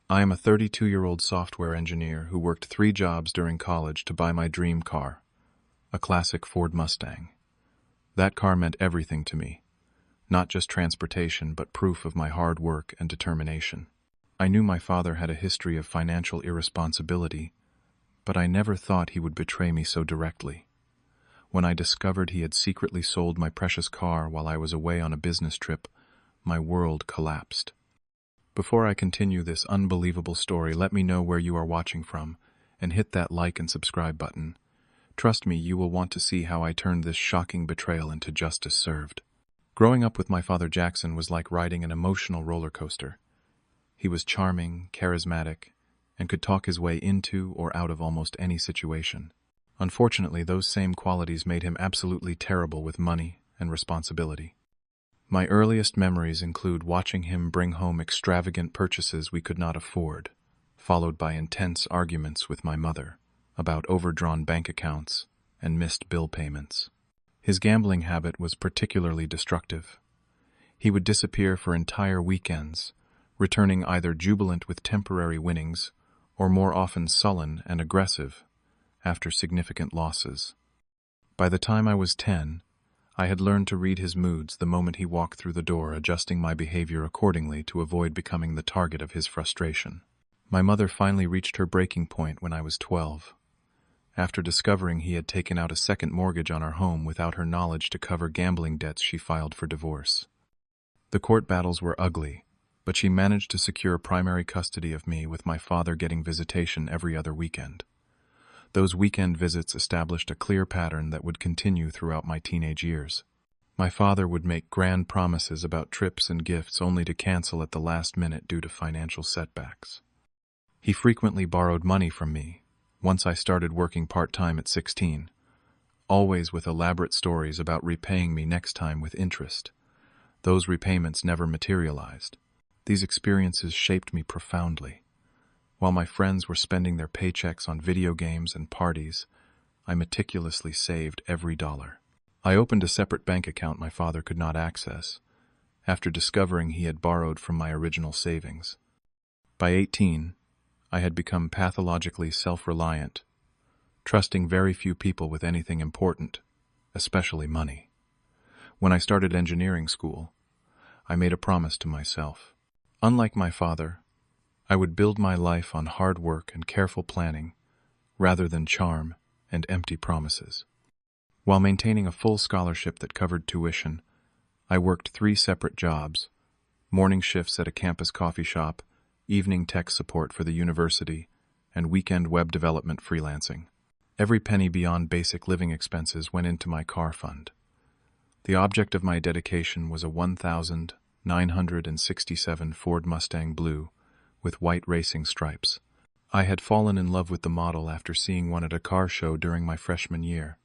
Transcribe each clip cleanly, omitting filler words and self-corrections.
I am a 32-year-old software engineer who worked 3 jobs during college to buy my dream car, a classic Ford Mustang. That car meant everything to me, not just transportation but proof of my hard work and determination. I knew my father had a history of financial irresponsibility, but I never thought he would betray me so directly. When I discovered he had secretly sold my precious car while I was away on a business trip, my world collapsed. Before I continue this unbelievable story, let me know where you are watching from, and hit that like and subscribe button. Trust me, you will want to see how I turned this shocking betrayal into justice served. Growing up with my father Jackson was like riding an emotional roller coaster. He was charming, charismatic, and could talk his way into or out of almost any situation. Unfortunately, those same qualities made him absolutely terrible with money and responsibility. My earliest memories include watching him bring home extravagant purchases we could not afford, followed by intense arguments with my mother about overdrawn bank accounts and missed bill payments. His gambling habit was particularly destructive. He would disappear for entire weekends, returning either jubilant with temporary winnings or more often sullen and aggressive after significant losses. By the time I was 10, I had learned to read his moods the moment he walked through the door, adjusting my behavior accordingly to avoid becoming the target of his frustration. My mother finally reached her breaking point when I was 12. After discovering he had taken out a second mortgage on our home without her knowledge to cover gambling debts, she filed for divorce. The court battles were ugly, but she managed to secure primary custody of me, with my father getting visitation every other weekend. Those weekend visits established a clear pattern that would continue throughout my teenage years. My father would make grand promises about trips and gifts only to cancel at the last minute due to financial setbacks. He frequently borrowed money from me once I started working part-time at 16, always with elaborate stories about repaying me next time with interest. Those repayments never materialized. These experiences shaped me profoundly. While my friends were spending their paychecks on video games and parties, I meticulously saved every dollar. I opened a separate bank account my father could not access, after discovering he had borrowed from my original savings. By 18, I had become pathologically self-reliant, trusting very few people with anything important, especially money. When I started engineering school, I made a promise to myself. Unlike my father, I would build my life on hard work and careful planning, rather than charm and empty promises. While maintaining a full scholarship that covered tuition, I worked 3 separate jobs: morning shifts at a campus coffee shop, evening tech support for the university, and weekend web development freelancing. Every penny beyond basic living expenses went into my car fund. The object of my dedication was a 1967 Ford Mustang Blue, with white racing stripes. I had fallen in love with the model after seeing one at a car show during my freshman year.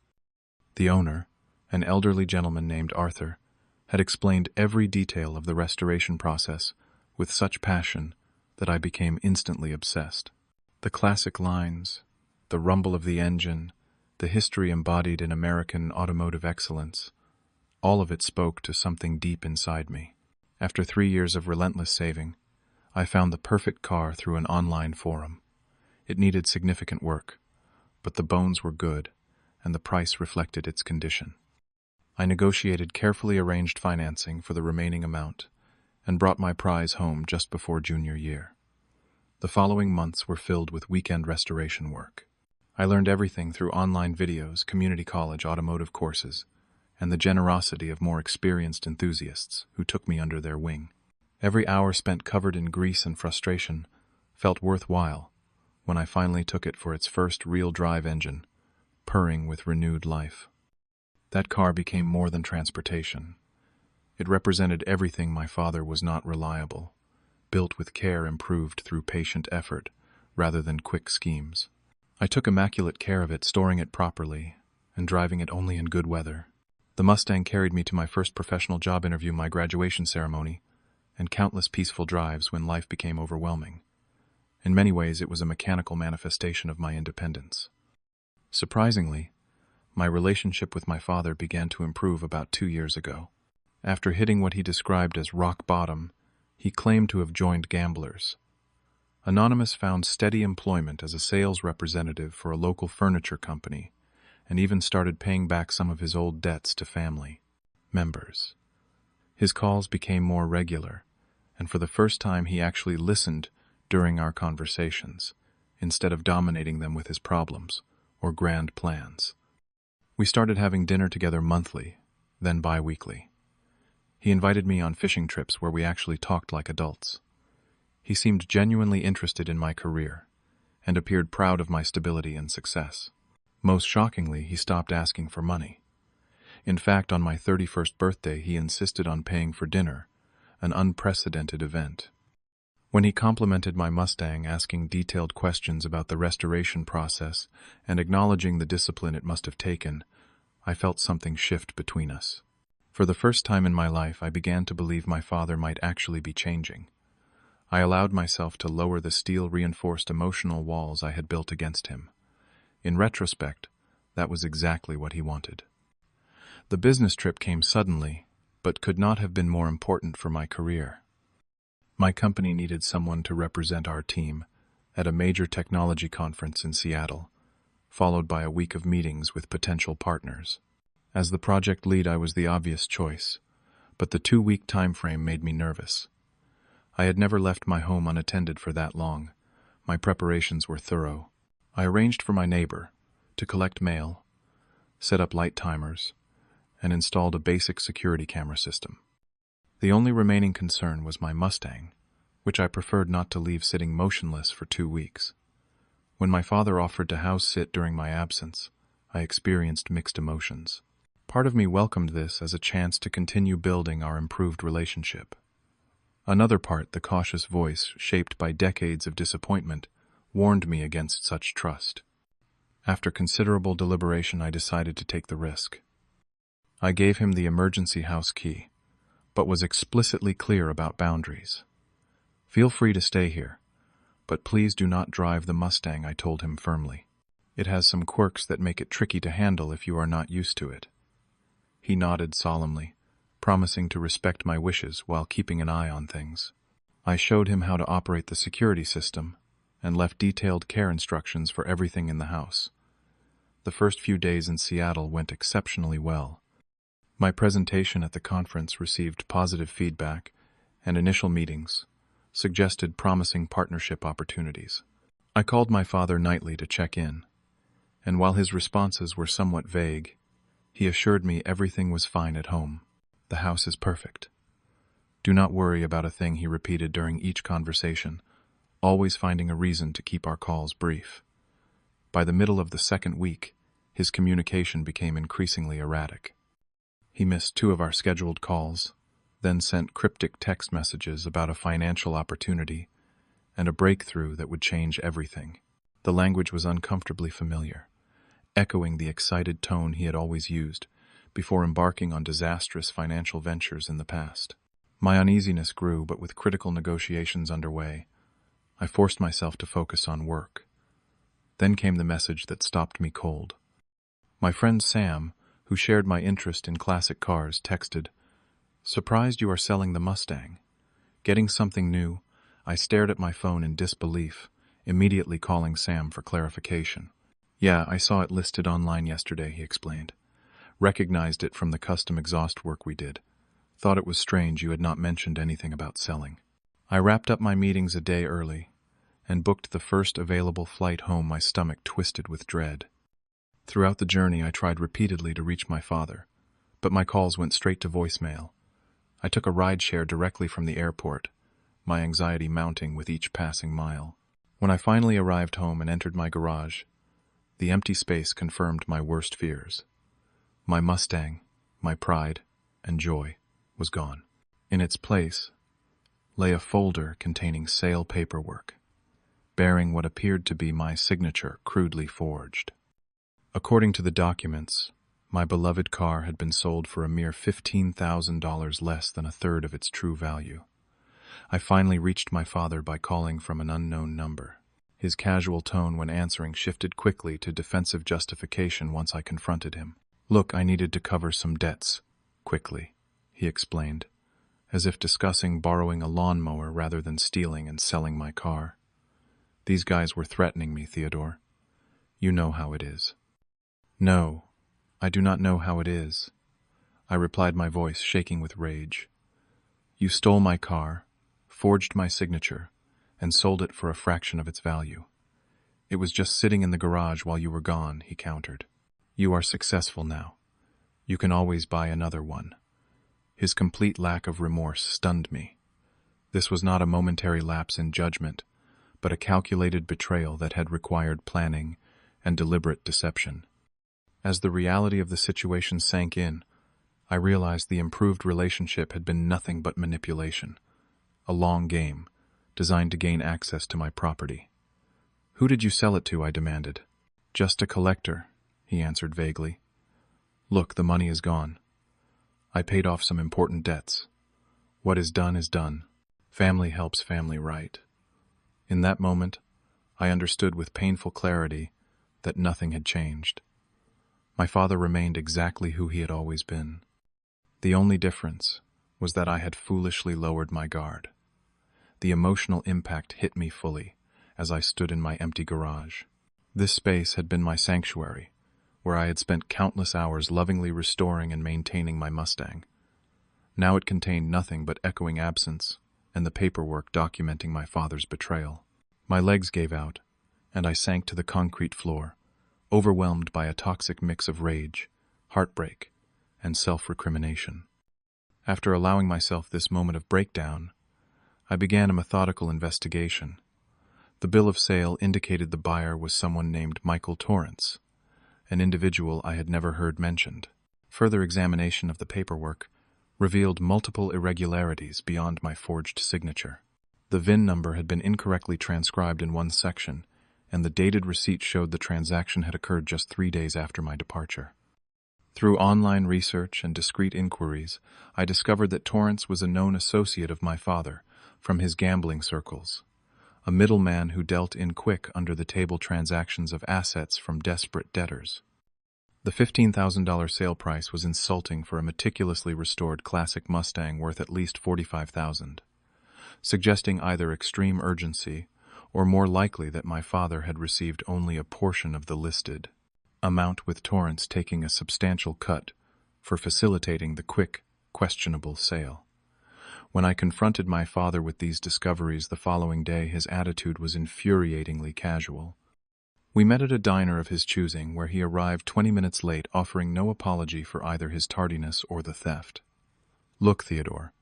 The owner, an elderly gentleman named Arthur, had explained every detail of the restoration process with such passion that I became instantly obsessed. The classic lines, the rumble of the engine, the history embodied in American automotive excellence, all of it spoke to something deep inside me. After 3 years of relentless saving, I found the perfect car through an online forum. It needed significant work, but the bones were good, and the price reflected its condition. I negotiated carefully arranged financing for the remaining amount, and brought my prize home just before junior year. The following months were filled with weekend restoration work. I learned everything through online videos, community college automotive courses, and the generosity of more experienced enthusiasts who took me under their wing. Every hour spent covered in grease and frustration felt worthwhile when I finally took it for its first real drive engine, purring with renewed life. That car became more than transportation. It represented everything my father was not: reliable, built with care, improved through patient effort rather than quick schemes. I took immaculate care of it, storing it properly and driving it only in good weather. The Mustang carried me to my first professional job interview, my graduation ceremony, and countless peaceful drives when life became overwhelming. In many ways, it was a mechanical manifestation of my independence. Surprisingly, my relationship with my father began to improve about 2 years ago. After hitting what he described as rock bottom, he claimed to have joined gamblers. Anonymous found steady employment as a sales representative for a local furniture company and even started paying back some of his old debts to family members. His calls became more regular, and for the first time he actually listened during our conversations, instead of dominating them with his problems or grand plans. We started having dinner together monthly, then bi-weekly. He invited me on fishing trips where we actually talked like adults. He seemed genuinely interested in my career and appeared proud of my stability and success. Most shockingly, he stopped asking for money. In fact, on my 31st birthday, he insisted on paying for dinner, an unprecedented event. When he complimented my Mustang, asking detailed questions about the restoration process and acknowledging the discipline it must have taken, I felt something shift between us. For the first time in my life, I began to believe my father might actually be changing. I allowed myself to lower the steel-reinforced emotional walls I had built against him. In retrospect, that was exactly what he wanted. The business trip came suddenly, but could not have been more important for my career. My company needed someone to represent our team at a major technology conference in Seattle, followed by a week of meetings with potential partners. As the project lead, I was the obvious choice, but the 2-week time frame made me nervous. I had never left my home unattended for that long. My preparations were thorough. I arranged for my neighbor to collect mail, set up light timers, and installed a basic security camera system. The only remaining concern was my Mustang, which I preferred not to leave sitting motionless for 2 weeks. When my father offered to house sit during my absence, I experienced mixed emotions. Part of me welcomed this as a chance to continue building our improved relationship. Another part, the cautious voice, shaped by decades of disappointment, warned me against such trust. After considerable deliberation, I decided to take the risk. I gave him the emergency house key, but was explicitly clear about boundaries. "Feel free to stay here, but please do not drive the Mustang," I told him firmly. "It has some quirks that make it tricky to handle if you are not used to it." He nodded solemnly, promising to respect my wishes while keeping an eye on things. I showed him how to operate the security system and left detailed care instructions for everything in the house. The first few days in Seattle went exceptionally well. My presentation at the conference received positive feedback, and initial meetings suggested promising partnership opportunities. I called my father nightly to check in, and while his responses were somewhat vague, he assured me everything was fine at home. "The house is perfect. Do not worry about a thing," he repeated during each conversation, always finding a reason to keep our calls brief. By the middle of the second week, his communication became increasingly erratic. He missed 2 of our scheduled calls, then sent cryptic text messages about a financial opportunity and a breakthrough that would change everything. The language was uncomfortably familiar, echoing the excited tone he had always used before embarking on disastrous financial ventures in the past. My uneasiness grew, but with critical negotiations underway, I forced myself to focus on work. Then came the message that stopped me cold. My friend Sam, who shared my interest in classic cars, texted, "Surprised you are selling the Mustang." Getting something new, I stared at my phone in disbelief, immediately calling Sam for clarification. "Yeah, I saw it listed online yesterday," he explained. "Recognized it from the custom exhaust work we did. Thought it was strange you had not mentioned anything about selling." I wrapped up my meetings a day early and booked the first available flight home, my stomach twisted with dread. Throughout the journey, I tried repeatedly to reach my father, but my calls went straight to voicemail. I took a rideshare directly from the airport, my anxiety mounting with each passing mile. When I finally arrived home and entered my garage, the empty space confirmed my worst fears. My Mustang, my pride and joy, was gone. In its place lay a folder containing sale paperwork, bearing what appeared to be my signature crudely forged. According to the documents, my beloved car had been sold for a mere $15,000 less than a third of its true value. I finally reached my father by calling from an unknown number. His casual tone when answering shifted quickly to defensive justification once I confronted him. "Look, I needed to cover some debts, quickly," he explained, as if discussing borrowing a lawnmower rather than stealing and selling my car. These guys were threatening me, Theodore. You know how it is. No, I do not know how it is, I replied, my voice shaking with rage. You stole my car, forged my signature, and sold it for a fraction of its value. It was just sitting in the garage while you were gone, he countered. You are successful now. You can always buy another one. His complete lack of remorse stunned me. This was not a momentary lapse in judgment, but a calculated betrayal that had required planning and deliberate deception. As the reality of the situation sank in, I realized the improved relationship had been nothing but manipulation, a long game designed to gain access to my property. Who did you sell it to? I demanded. Just a collector, he answered vaguely. Look, the money is gone. I paid off some important debts. What is done is done. Family helps family, right? In that moment, I understood with painful clarity that nothing had changed. My father remained exactly who he had always been. The only difference was that I had foolishly lowered my guard. The emotional impact hit me fully as I stood in my empty garage. This space had been my sanctuary, where I had spent countless hours lovingly restoring and maintaining my Mustang. Now it contained nothing but echoing absence and the paperwork documenting my father's betrayal. My legs gave out, and I sank to the concrete floor, overwhelmed by a toxic mix of rage, heartbreak, and self-recrimination. After allowing myself this moment of breakdown, I began a methodical investigation. The bill of sale indicated the buyer was someone named Michael Torrance, an individual I had never heard mentioned. Further examination of the paperwork revealed multiple irregularities beyond my forged signature. The VIN number had been incorrectly transcribed in one section, and the dated receipt showed the transaction had occurred just 3 days after my departure. Through online research and discreet inquiries, I discovered that Torrance was a known associate of my father from his gambling circles, a middleman who dealt in quick under-the-table transactions of assets from desperate debtors. The $15,000 sale price was insulting for a meticulously restored classic Mustang worth at least $45,000, suggesting either extreme urgency or more likely that my father had received only a portion of the listed amount, with Torrance taking a substantial cut for facilitating the quick, questionable sale. When I confronted my father with these discoveries the following day, his attitude was infuriatingly casual. We met at a diner of his choosing, where he arrived 20 minutes late, offering no apology for either his tardiness or the theft. Look, Theodore,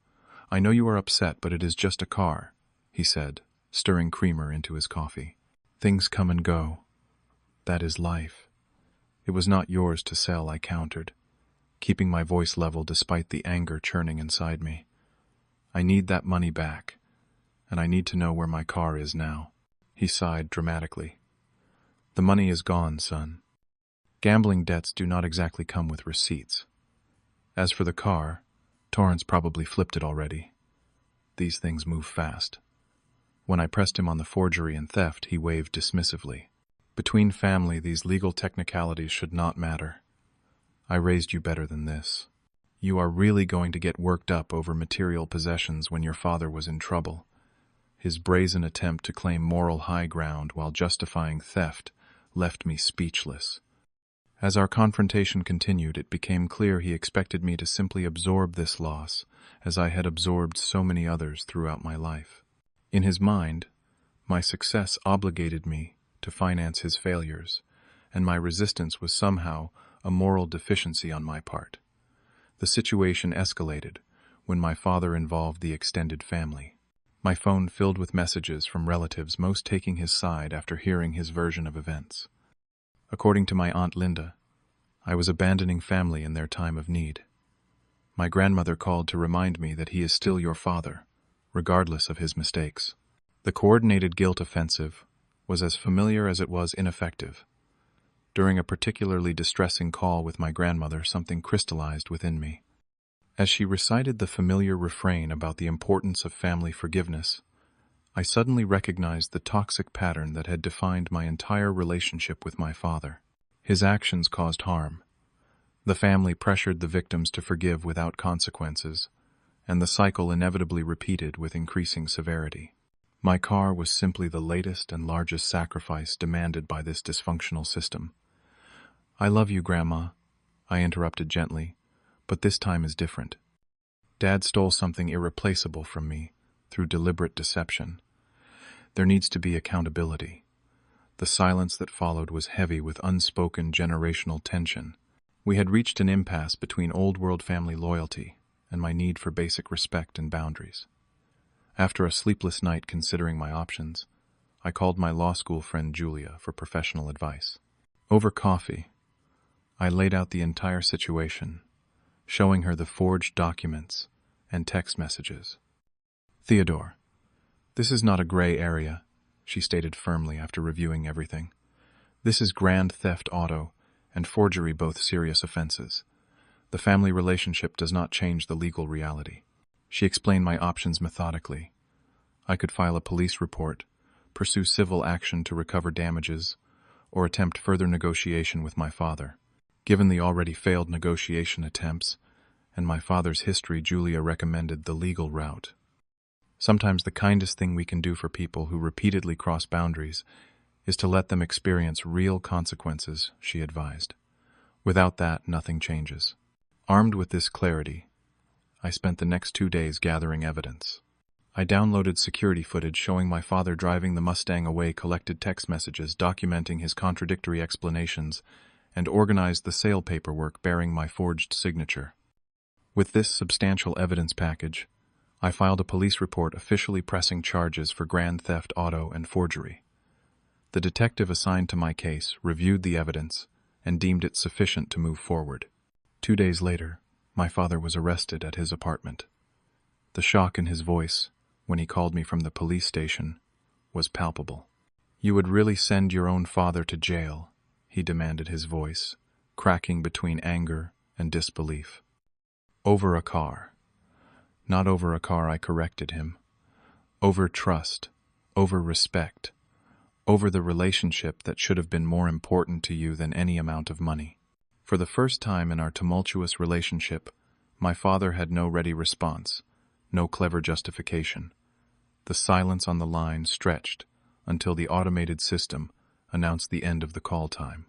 I know you are upset, but it is just a car, he said, stirring creamer into his coffee. Things come and go. That is life. It was not yours to sell, I countered, keeping my voice level despite the anger churning inside me. I need that money back, and I need to know where my car is now. He sighed dramatically. The money is gone, son. Gambling debts do not exactly come with receipts. As for the car, Torrance probably flipped it already. These things move fast. When I pressed him on the forgery and theft, he waved dismissively. Between family, these legal technicalities should not matter. I raised you better than this. You are really going to get worked up over material possessions when your father was in trouble. His brazen attempt to claim moral high ground while justifying theft left me speechless. As our confrontation continued, it became clear he expected me to simply absorb this loss, as I had absorbed so many others throughout my life. In his mind, my success obligated me to finance his failures, and my resistance was somehow a moral deficiency on my part. The situation escalated when my father involved the extended family. My phone filled with messages from relatives, most taking his side after hearing his version of events. According to my Aunt Linda, I was abandoning family in their time of need. My grandmother called to remind me that he is still your father, regardless of his mistakes. The coordinated guilt offensive was as familiar as it was ineffective. During a particularly distressing call with my grandmother, something crystallized within me. As she recited the familiar refrain about the importance of family forgiveness, I suddenly recognized the toxic pattern that had defined my entire relationship with my father. His actions caused harm. The family pressured the victims to forgive without consequences, and the cycle inevitably repeated with increasing severity. My car was simply the latest and largest sacrifice demanded by this dysfunctional system. "I love you, Grandma," I interrupted gently, "but this time is different. Dad stole something irreplaceable from me through deliberate deception. There needs to be accountability." The silence that followed was heavy with unspoken generational tension. We had reached an impasse between old-world family loyalty and my need for basic respect and boundaries. After a sleepless night considering my options, I called my law school friend Julia for professional advice. Over coffee, I laid out the entire situation, showing her the forged documents and text messages. "Theodore, this is not a gray area," she stated firmly after reviewing everything. "This is grand theft auto and forgery, both serious offenses. The family relationship does not change the legal reality." She explained my options methodically. I could file a police report, pursue civil action to recover damages, or attempt further negotiation with my father. Given the already failed negotiation attempts and my father's history, Julia recommended the legal route. "Sometimes the kindest thing we can do for people who repeatedly cross boundaries is to let them experience real consequences," she advised. "Without that, nothing changes." Armed with this clarity, I spent the next 2 days gathering evidence. I downloaded security footage showing my father driving the Mustang away, collected text messages documenting his contradictory explanations, and organized the sale paperwork bearing my forged signature. With this substantial evidence package, I filed a police report officially pressing charges for grand theft auto and forgery. The detective assigned to my case reviewed the evidence and deemed it sufficient to move forward. 2 days later, my father was arrested at his apartment. The shock in his voice, when he called me from the police station, was palpable. "You would really send your own father to jail?" he demanded, his voice cracking between anger and disbelief. "Over a car." "Not over a car," I corrected him. "Over trust, over respect, over the relationship that should have been more important to you than any amount of money." For the first time in our tumultuous relationship, my father had no ready response, no clever justification. The silence on the line stretched until the automated system announced the end of the call time.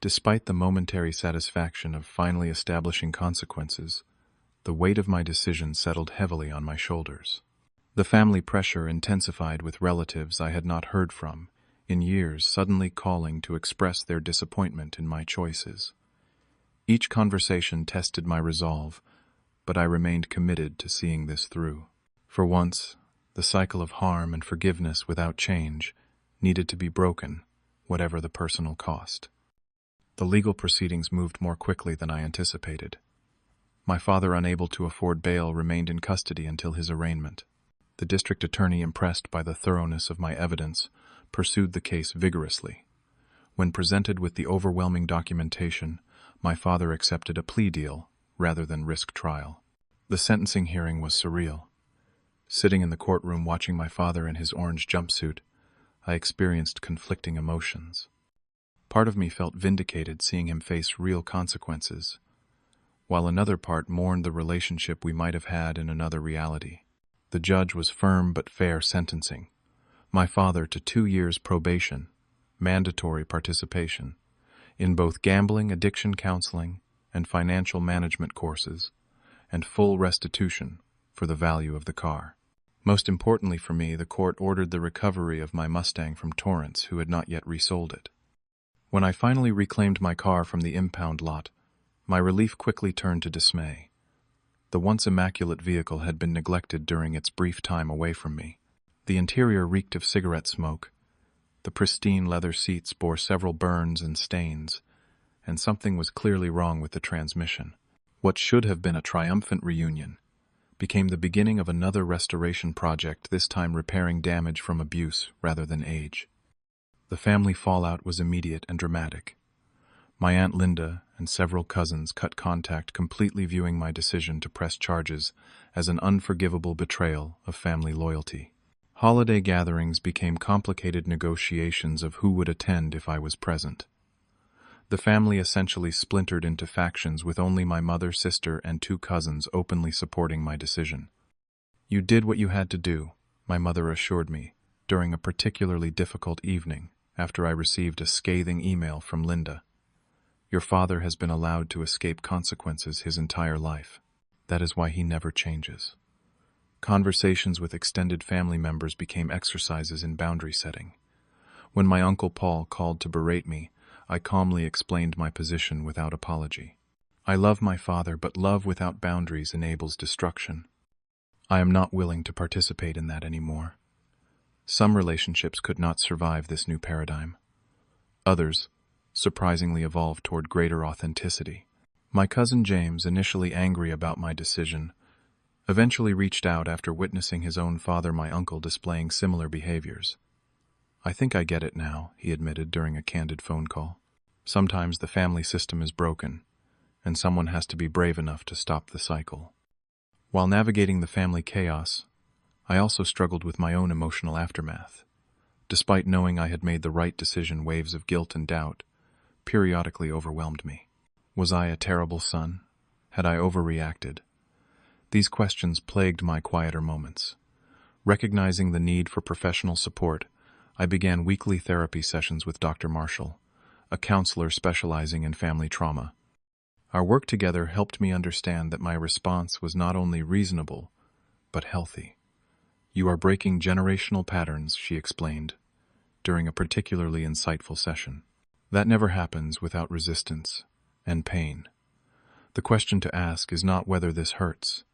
Despite the momentary satisfaction of finally establishing consequences, the weight of my decision settled heavily on my shoulders. The family pressure intensified with relatives I had not heard from in years suddenly calling to express their disappointment in my choices. Each conversation tested my resolve, but I remained committed to seeing this through. For once, the cycle of harm and forgiveness without change needed to be broken, whatever the personal cost. The legal proceedings moved more quickly than I anticipated. My father, unable to afford bail, remained in custody until his arraignment. The district attorney, impressed by the thoroughness of my evidence, pursued the case vigorously. When presented with the overwhelming documentation, my father accepted a plea deal rather than risk trial. The sentencing hearing was surreal. Sitting in the courtroom watching my father in his orange jumpsuit, I experienced conflicting emotions. Part of me felt vindicated seeing him face real consequences, while another part mourned the relationship we might have had in another reality. The judge was firm but fair, sentencing my father to 2 years probation, mandatory participation in both gambling, addiction counseling, and financial management courses, and full restitution for the value of the car. Most importantly for me, the court ordered the recovery of my Mustang from Torrance, who had not yet resold it. When I finally reclaimed my car from the impound lot, my relief quickly turned to dismay. The once immaculate vehicle had been neglected during its brief time away from me. The interior reeked of cigarette smoke. The pristine leather seats bore several burns and stains, and something was clearly wrong with the transmission. What should have been a triumphant reunion became the beginning of another restoration project, this time repairing damage from abuse rather than age. The family fallout was immediate and dramatic. My Aunt Linda and several cousins cut contact, completely viewing my decision to press charges as an unforgivable betrayal of family loyalty. Holiday gatherings became complicated negotiations of who would attend if I was present. The family essentially splintered into factions, with only my mother, sister, and 2 cousins openly supporting my decision. "You did what you had to do," my mother assured me, during a particularly difficult evening after I received a scathing email from Linda. Your father has been allowed to escape consequences his entire life. That is why he never changes. Conversations with extended family members became exercises in boundary setting. When my Uncle Paul called to berate me, I calmly explained my position without apology. I love my father, but love without boundaries enables destruction. I am not willing to participate in that anymore. Some relationships could not survive this new paradigm. Others surprisingly evolved toward greater authenticity. My cousin James, initially angry about my decision, eventually reached out after witnessing his own father, my uncle, displaying similar behaviors. I think I get it now, he admitted during a candid phone call. Sometimes the family system is broken, and someone has to be brave enough to stop the cycle. While navigating the family chaos, I also struggled with my own emotional aftermath. Despite knowing I had made the right decision, waves of guilt and doubt periodically overwhelmed me. Was I a terrible son? Had I overreacted? These questions plagued my quieter moments. Recognizing the need for professional support, I began weekly therapy sessions with Dr. Marshall, a counselor specializing in family trauma. Our work together helped me understand that my response was not only reasonable, but healthy. You are breaking generational patterns, she explained, during a particularly insightful session. That never happens without resistance and pain. The question to ask is not whether this hurts,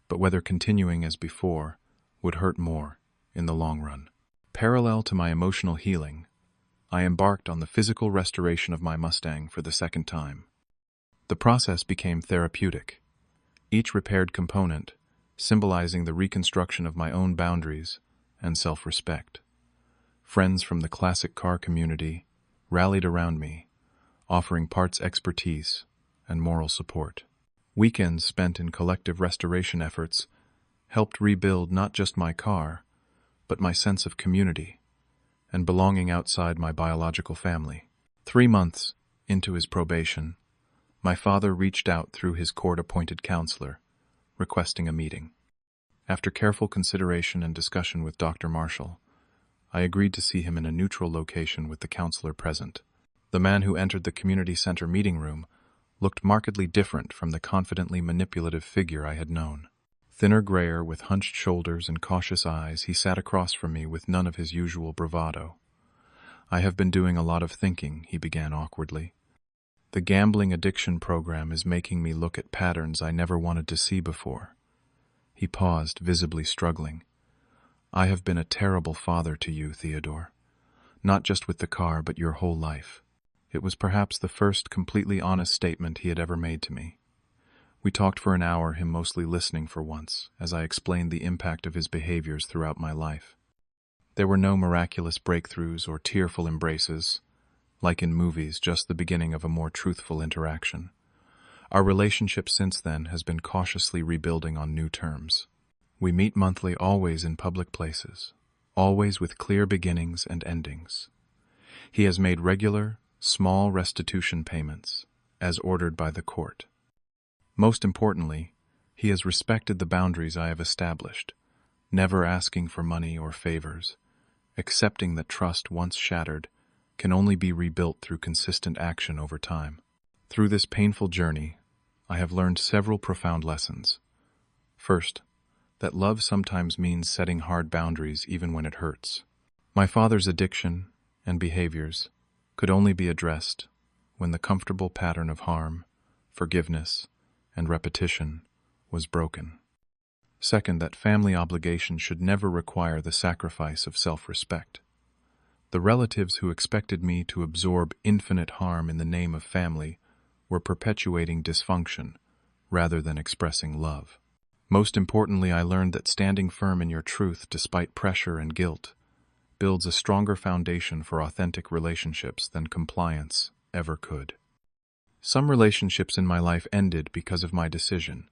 but whether continuing as before would hurt more in the long run. Parallel to my emotional healing, I embarked on the physical restoration of my Mustang for the second time. The process became therapeutic, each repaired component symbolizing the reconstruction of my own boundaries and self-respect. Friends from the classic car community rallied around me, offering parts expertise and moral support. Weekends spent in collective restoration efforts helped rebuild not just my car, but my sense of community and belonging outside my biological family. 3 months into his probation, my father reached out through his court-appointed counselor, requesting a meeting. After careful consideration and discussion with Dr. Marshall, I agreed to see him in a neutral location with the counselor present. The man who entered the community center meeting room looked markedly different from the confidently manipulative figure I had known. Thinner, grayer, with hunched shoulders and cautious eyes, he sat across from me with none of his usual bravado. I have been doing a lot of thinking, he began awkwardly. The gambling addiction program is making me look at patterns I never wanted to see before. He paused, visibly struggling. I have been a terrible father to you, Theodore. Not just with the car, but your whole life. It was perhaps the first completely honest statement he had ever made to me. We talked for an hour, him mostly listening for once, as I explained the impact of his behaviors throughout my life. There were no miraculous breakthroughs or tearful embraces. Like in movies, just the beginning of a more truthful interaction. Our relationship since then has been cautiously rebuilding on new terms. We meet monthly, always in public places, always with clear beginnings and endings. He has made regular, small restitution payments, as ordered by the court. Most importantly, he has respected the boundaries I have established, never asking for money or favors, accepting that trust once shattered can only be rebuilt through consistent action over time. Through this painful journey, I have learned several profound lessons. First, that love sometimes means setting hard boundaries even when it hurts. My father's addiction and behaviors could only be addressed when the comfortable pattern of harm, forgiveness, and repetition was broken. Second, that family obligation should never require the sacrifice of self-respect. The relatives who expected me to absorb infinite harm in the name of family were perpetuating dysfunction rather than expressing love. Most importantly, I learned that standing firm in your truth despite pressure and guilt builds a stronger foundation for authentic relationships than compliance ever could. Some relationships in my life ended because of my decision,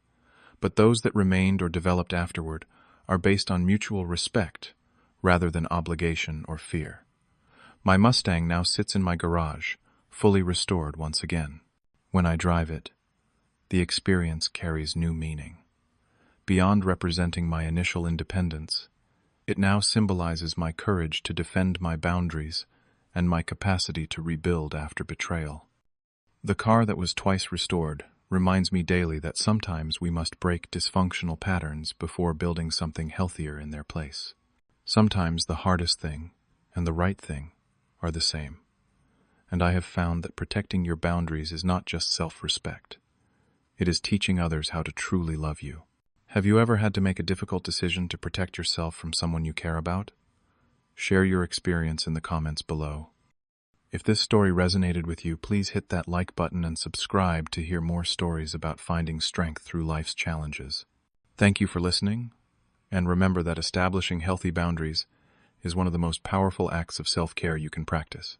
but those that remained or developed afterward are based on mutual respect rather than obligation or fear. My Mustang now sits in my garage, fully restored once again. When I drive it, the experience carries new meaning. Beyond representing my initial independence, It now symbolizes my courage to defend my boundaries and my capacity to rebuild after betrayal. The car that was twice restored reminds me daily that sometimes we must break dysfunctional patterns before building something healthier in their place. Sometimes the hardest thing and the right thing are the same. And I have found that protecting your boundaries is not just self-respect. It is teaching others how to truly love you. Have you ever had to make a difficult decision to protect yourself from someone you care about? Share your experience in the comments below. If this story resonated with you, please hit that like button and subscribe to hear more stories about finding strength through life's challenges. Thank you for listening, and remember that establishing healthy boundaries is one of the most powerful acts of self-care you can practice.